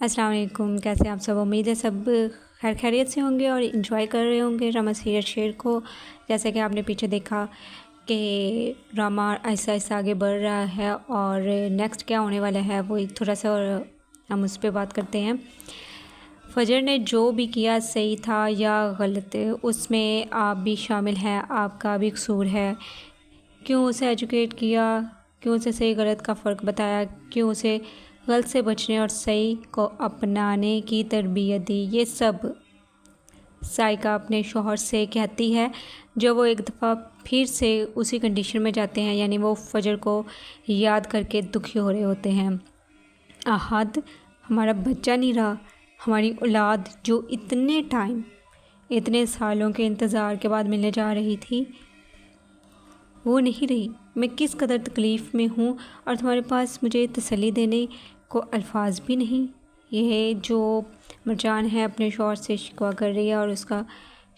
अस्सलाम वालेकुम। कैसे आप सब? उम्मीद है सब खैर खैरियत से होंगे और इन्जॉय कर रहे होंगे ड्रामा सीरियल शेर को। जैसे कि आपने पीछे देखा कि ड्रामा ऐसा ऐसा आगे बढ़ रहा है और नेक्स्ट क्या होने वाला है वो एक थोड़ा सा और हम उस पर बात करते हैं। फजर ने जो भी किया सही था या गलत, उसमें आप भी शामिल हैं, आपका भी कसूर है। क्यों उसे एजुकेट किया, क्यों उसे सही गलत का फ़र्क बताया, क्यों उसे गलत से बचने और सही को अपनाने की तरबियत दी, ये सब साइका अपने शौहर से कहती है जब वो एक दफ़ा फिर से उसी कंडीशन में जाते हैं, यानी वो फजर को याद करके दुखी हो रहे होते हैं। आहद हमारा बच्चा नहीं रहा, हमारी औलाद जो इतने टाइम, इतने सालों के इंतज़ार के बाद मिलने जा रही थी, वो नहीं रही। मैं किस कदर तकलीफ़ में हूँ और तुम्हारे पास मुझे तसल्ली देने को अल्फाज भी नहीं। यह जो मरजान है अपने शौहर से शिकवा कर रही है और उसका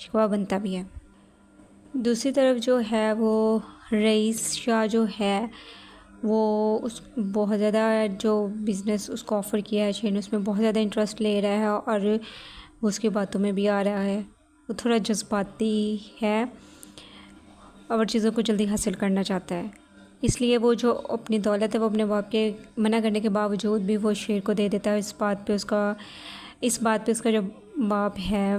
शिकवा बनता भी है। दूसरी तरफ जो है वो रईस शाह जो है वो उस बहुत ज़्यादा जो बिज़नेस उसको ऑफ़र किया है शेन, उसमें बहुत ज़्यादा इंटरेस्ट ले रहा है और वो उसकी बातों में भी आ रहा है। वो थोड़ा जज्बाती है और चीज़ों को जल्दी हासिल करना चाहता है, इसलिए वो जो अपनी दौलत है वो अपने बाप के मना करने के बावजूद भी वो शेर को दे देता है। इस बात पे उसका जो बाप है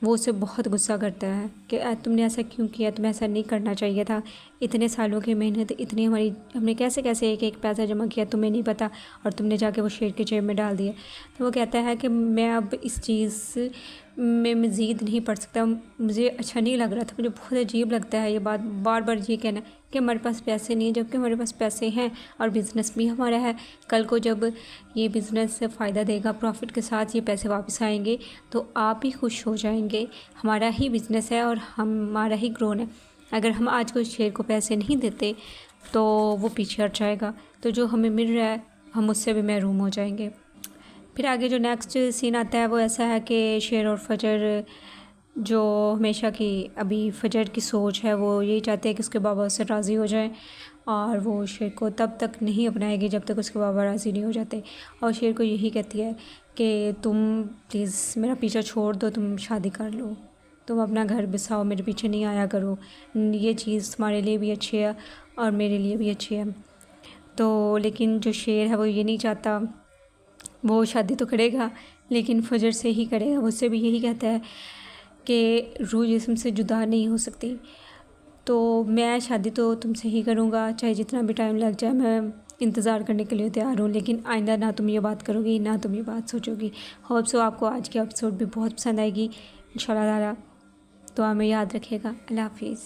वो उसे बहुत गुस्सा करता है कि तुमने ऐसा क्यों किया, तुम्हें ऐसा नहीं करना चाहिए था। इतने सालों की मेहनत, इतनी हमने कैसे कैसे एक एक पैसा जमा किया, तुम्हें नहीं पता, और तुमने जाके वो शेर के जेब में डाल दिया। तो वो कहता है कि मैं अब इस चीज़ में मज़ीद नहीं पढ़ सकता, मुझे अच्छा नहीं लग रहा था, मुझे बहुत अजीब लगता है ये बात, बार बार ये कहना कि हमारे पास पैसे नहीं, जबकि हमारे पास पैसे हैं और बिज़नेस भी हमारा है। कल को जब ये बिज़नेस फ़ायदा देगा, प्रॉफिट के साथ ये पैसे वापस आएंगे तो आप ही खुश हो जाएंगे। हमारा ही बिज़नेस है और हमारा ही ग्रोन है। अगर हम आज को शेर को पैसे नहीं देते तो वो पीछे हट जाएगा, तो जो हमें मिल रहा है हम उससे भी महरूम हो जाएंगे। फिर आगे जो नेक्स्ट सीन आता है वो ऐसा है कि शेर और फजर जो हमेशा की, अभी फजर की सोच है वो यही चाहते हैं कि उसके बाबा उससे राज़ी हो जाएं और वो शेर को तब तक नहीं अपनाएगी जब तक उसके बाबा राज़ी नहीं हो जाते। और शेर को यही कहती है कि तुम प्लीज़ मेरा पीछा छोड़ दो, तुम शादी कर लो, तुम अपना घर बसाओ, मेरे पीछे नहीं आया करो, ये चीज़ तुम्हारे लिए भी अच्छी है और मेरे लिए भी अच्छी है। तो लेकिन जो शेर है वो ये नहीं चाहता, वो शादी तो करेगा लेकिन फजर से ही करेगा। उससे भी यही कहता है कि रूह जिस्म से जुदा नहीं हो सकती, तो मैं शादी तो तुमसे ही करूँगा, चाहे जितना भी टाइम लग जाए, मैं इंतज़ार करने के लिए तैयार हूँ, लेकिन आइंदा ना तुम ये बात करोगी, ना तुम ये बात सोचोगी। होप सो आपको आज की एपिसोड भी बहुत पसंद आएगी इंशाल्लाह ताला। तो हमें याद रखिएगा। अल्लाह हाफिज़।